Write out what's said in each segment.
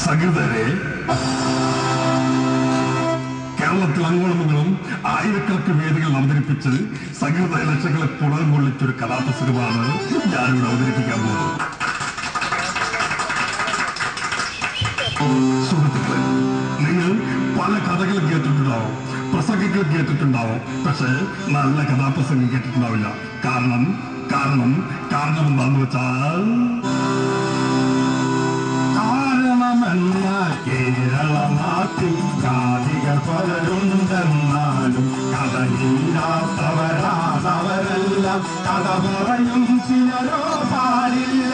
സഹൃദരെ, കേരളത്തിൽ അങ്ങോളങ്ങളും ആയിരക്കണക്കിന് വേദികൾ അവതരിപ്പിച്ച് സഹൃദ ലക്ഷങ്ങളെ പുറം കൊള്ളിച്ചൊരു കഥാപ്രസംഗമാണ് ഞാനിവിടെ അവതരിപ്പിക്കാൻ പോകുന്നത്. സുഹൃത്തുക്കളെ, നിങ്ങൾ പല കഥകൾ കേട്ടിട്ടുണ്ടാവും, പ്രസംഗങ്ങൾ കേട്ടിട്ടുണ്ടാവും. പക്ഷേ നല്ല കഥാപ്രസംഗം കേട്ടിട്ടുണ്ടാവില്ല. കാരണം എന്താന്ന് വെച്ചാൽ കേരള നാട്ടിൽ ജാതികൾ പലരുണ്ടെന്നാലും കഥയില്ലാത്തവരാണവരെല്ലാം. കഥ പറയും ചിലരോ പാടില്ല.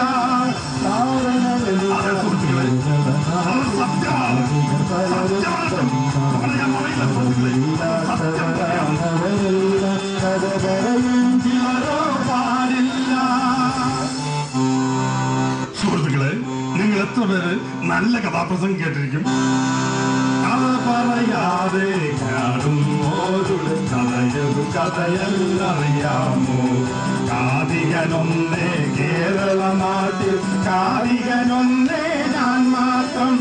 സുഹൃത്തുക്കളെ, നിങ്ങൾ എത്ര പേര് നല്ല കഥാപ്രസംഗം കേട്ടിരിക്കും? കഥ പറയാതെ കാണുന്നോരുടെ കഥയല്ലറിയാമോ? കാതികനൊന്നേ കേരള നാട്ടിൽ, കാതികനൊന്നേ ഞാൻ മാത്രം.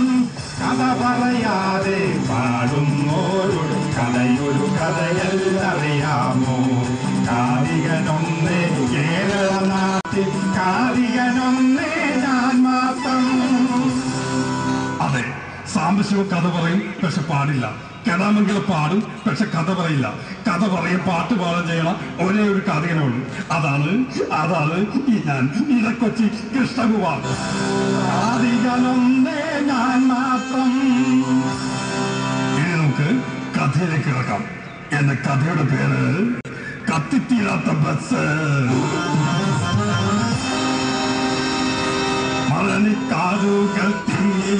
കഥ പറയാതെ പാടുന്നോരുടെ കഥയൊരു കഥയല്ലറിയാമോ? കാതികനൊന്നേ കേരള നാട്ടിൽ, കാതികനൊന്നേ ഞാൻ മാത്രം. അതെ, സാംബശിവ കഥ പറയും, പക്ഷെ പാടില്ല. കഥാമംഗലം പാടും, പക്ഷെ കഥ പറയില്ല. കഥ പറയും, പാട്ട് പാടും ചെയ്യണ ഒരേ ഒരു കഥയനേ ഉള്ളൂ. അതാണ് ഈ ഞാൻ ഇടക്കൊച്ചി കൃഷ്ണകുമാർ. കാതികനൊന്നേ ഞാൻ മാത്രം. ഇനി നമുക്ക് കഥയിലേക്ക് കിടക്കാം. എന്റെ കഥയുടെ പേര് കത്തിത്തീരാത്ത ബസ്. മലനിക്കാടുകൾ തിങ്ങി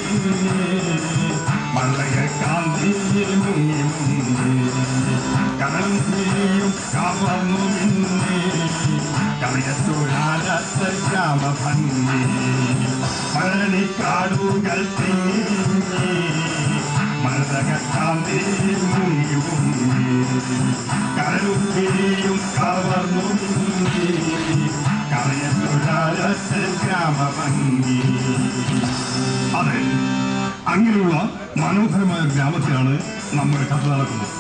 മലയ കാന്തിയിൽ മുങ്ങി കടലും തീയും കവർന്നു മിന്നി കലയത്തുഴാലത്തെ ഗ്രാമഭംഗി. മലനിക്കാടുകൾ തിങ്ങി മലയ കാന്തിയിൽ മുങ്ങി കടലും തീയും കവർന്നു മിന്നി കലയത്തുഴാലത്തെ ഗ്രാമഭംഗി. അതെ, അങ്ങനെയുള്ള മനോഹരമായ ഗ്രാമത്തിലാണ് നമ്മുടെ കഥ നടക്കുന്നത്.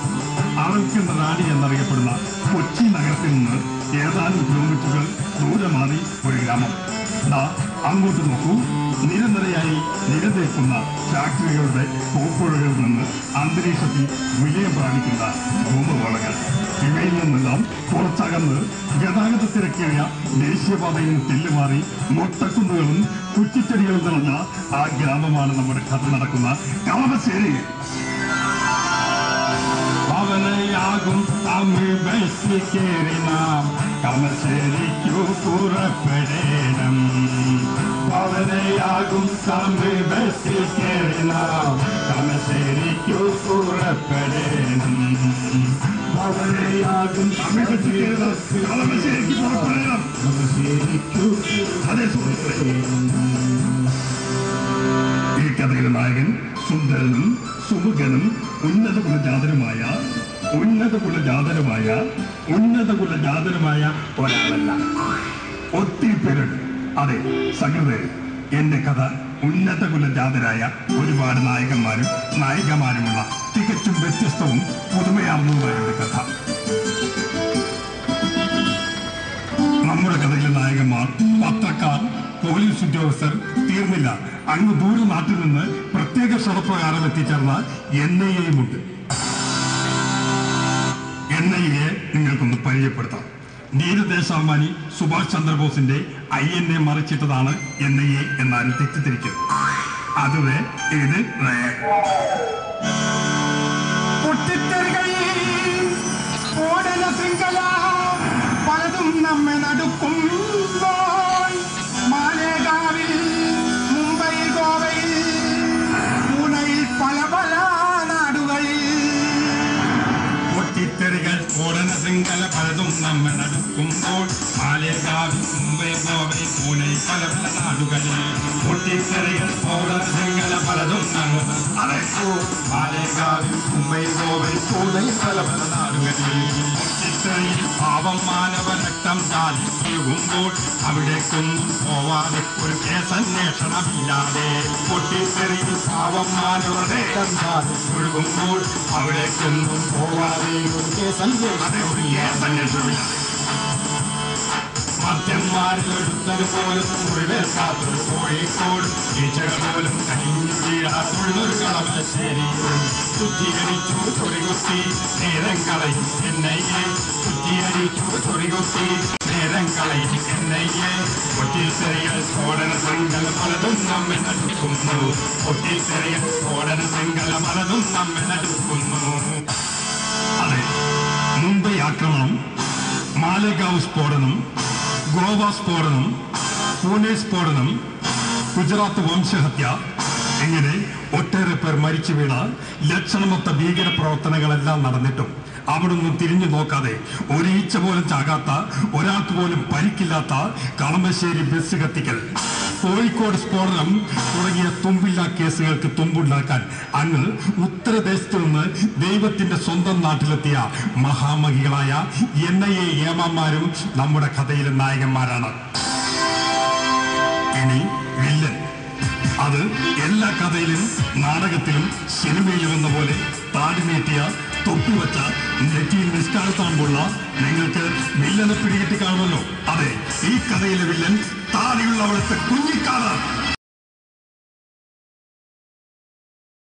അറബിക്കന്റെ റാണി എന്നറിയപ്പെടുന്ന കൊച്ചി നഗരത്തിൽ നിന്ന് ഏതാനും കിലോമീറ്ററുകൾ ദൂരെ മാറി ഒരു ഗ്രാമം. അങ്ങോട്ട് നോക്കൂ. നിരനിരയായി നിരനിൽക്കുന്ന ഫാക്ടറികളുടെ കോപ്പുഴകളിൽ നിന്ന് അന്തരീക്ഷത്തിൽ വിലയം പ്രാപിക്കുന്ന ഭൂമവളകൾ. ഇവയിൽ നിന്നെല്ലാം കുറച്ചകന്ന് ഗതാഗത തിരക്കേറിയ ദേശീയപാതയിൽ നിന്ന് തെല്ലുമാറി മൊട്ടക്കുന്നുകളും കുറ്റിച്ചെടികളും നിറഞ്ഞ ആ ഗ്രാമമാണ് നമ്മുടെ കഥ നടക്കുന്ന കളമശ്ശേരി. പവനയാകും തമിഴ് ബസ്സിൽ കേറി നാം കളമശ്ശേരിക്കു പുറപ്പെടേണം. പവനയാകും തമിഴ് ബസ്സിൽ കേറി നാം കളമശ്ശേരിക്കു പുറപ്പെടേണം. പവനയാകും തമിഴ് ബസ്സിൽ കേറി കളമശ്ശേരിക്ക് പുറപ്പെടേണം. കളമശ്ശേരിക്കു ഈ കഥയിലെ നായകൻ സുന്ദരനും സുമുഖനും ഉന്നത കുലജാതനുമായ ഒരാളല്ല, ഒത്തിരി പേരുണ്ട്. അതെ സഹൃദേ, എന്റെ കഥ ഉന്നത കുലജാതരായ ഒരുപാട് നായകന്മാരും നായികമാരുമുള്ള തികച്ചും വ്യത്യസ്തവും പുതുമയാർന്നതുമായ ഒരു കഥ. നമ്മുടെ കഥയിലെ നായകന്മാർ പത്രക്കാർ, പോലീസ് ഉദ്യോഗസ്ഥർ തീർന്നില്ല, അങ്ങ് ദൂരെ നാട്ടിൽ നിന്ന് പ്രത്യേക ക്ഷണപ്രകാരം എത്തിച്ചേർന്ന NIA ഉണ്ട്. NIA നിങ്ങൾക്കൊന്ന് പരിചയപ്പെടുത്താം. ധീരദേശാഭിമാനി സുഭാഷ് ചന്ദ്രബോസിന്റെ INA മറിച്ചിട്ടതാണ് NIA എന്നാലും തെറ്റിദ്ധരിക്കരുത്. അതുവരെ ഇത് പലതും നമ്മെ നടുക്കുമ്പോൾ മാലേഗാവിൽ, മുംബൈയിൽ, ഗോവയിൽ, പൂനെയിൽ, പല പല നാടുകളിൽ പൊട്ടിത്തെറികൾ, സ്ഫോടന ശൃംഖല പലതും നമ്മൾ നടക്കുമ്പോൾ മാലേഗാവി മുംബൈ ഗോവൈ പൂനെ പല പല നാടുകളിൽ പൊട്ടിത്തെറികൾ സ്ഫോടന ശൃംഖല പലതും നമ്മൾ മാലേഗാവി മുംബൈ ഗോവൈ പൂനെ പല പല നാടുകളിൽ പൊട്ടിത്തെറിയിൽ പാവം മാനവ രക്തം ചാലിക്കുമ്പോൾ അവിടേക്കൊന്നും പോവാതെ ഒരു കേസന്വേഷണമില്ലാതെ പൊട്ടിത്തെറിയിൽ പാവം മാനവ രക്തം ചാലിക്കുമ്പോൾ അവിടേക്കൊന്നും പോവാതെ ഒരു കേസന്വേഷണമില്ലാതെ മദ്യന്മാരിലൊരുത്തത് പോലും മുറിവേൽക്കാത്തൊരു കോഴിക്കോട് ഈച്ചകൾ പോലും കഴിഞ്ഞു വീഴാത്തൊഴുന്നൊരു കളമശ്ശേരി ശുദ്ധീകരിച്ചു ചൊറികുത്തി നേരം കളയും എന്നയ്യെ ശുദ്ധീകരിച്ചു ചൊറികുത്തി നേരം കളയും എന്നയ്യെ പൊട്ടിത്തെറികൾ സ്ഫോടന ശൃംഖല പലതും നമ്മെ നടുക്കുന്നു പൊട്ടിത്തെറികൾ സ്ഫോടന ശൃംഖല പലതും നമ്മെ നടുക്കുന്നു. അതെ, മുംബൈ ആക്രമണം, മാലേഗാവ് സ്ഫോടനം, ഗോവ സ്ഫോടനം, പൂനെ സ്ഫോടനം, ഗുജറാത്ത് വംശഹത്യ, ഇങ്ങനെ ഒട്ടേറെ പേർ മരിച്ചു വീണ ലക്ഷണമൊത്ത ഭീകര പ്രവർത്തനങ്ങളെല്ലാം നടന്നിട്ടും അവിടുന്ന് തിരിഞ്ഞു നോക്കാതെ ഒരീച്ച പോലും ചാകാത്ത, ഒരാൾക്ക് പോലും പരിക്കില്ലാത്ത കളമശ്ശേരി ബസ് കത്തിക്കൽ, കോഴിക്കോട് സ്ഫോടനം തുടങ്ങിയ തുമ്പില്ലാ കേസുകൾക്ക് തുമ്പുണ്ടാക്കാൻ അങ്ങ് ഉത്തരദേശത്ത് നിന്ന് ദൈവത്തിന്റെ സ്വന്തം നാട്ടിലെത്തിയ മഹാമഹികളായ NIA ഏമാന്മാരും നമ്മുടെ കഥയിലെ നായകന്മാരാണ്. ഇനി വില്ലൻ. അത് എല്ലാ കഥയിലും നാടകത്തിലും സിനിമയിലും എന്ന പോലെ താടി നീട്ടിയ, തൊപ്പിവച്ച, നെറ്റിയിൽ നിഷ്കാലത്താകുമ്പോഴുള്ള നിങ്ങൾക്ക് വില്ലനെ പിടികിട്ടി കാണുമല്ലോ. അതെ, ഈ കഥയിലെ വില്ലൻ താടിയുള്ള അവിടുത്തെ കുഞ്ഞിക്കാലം.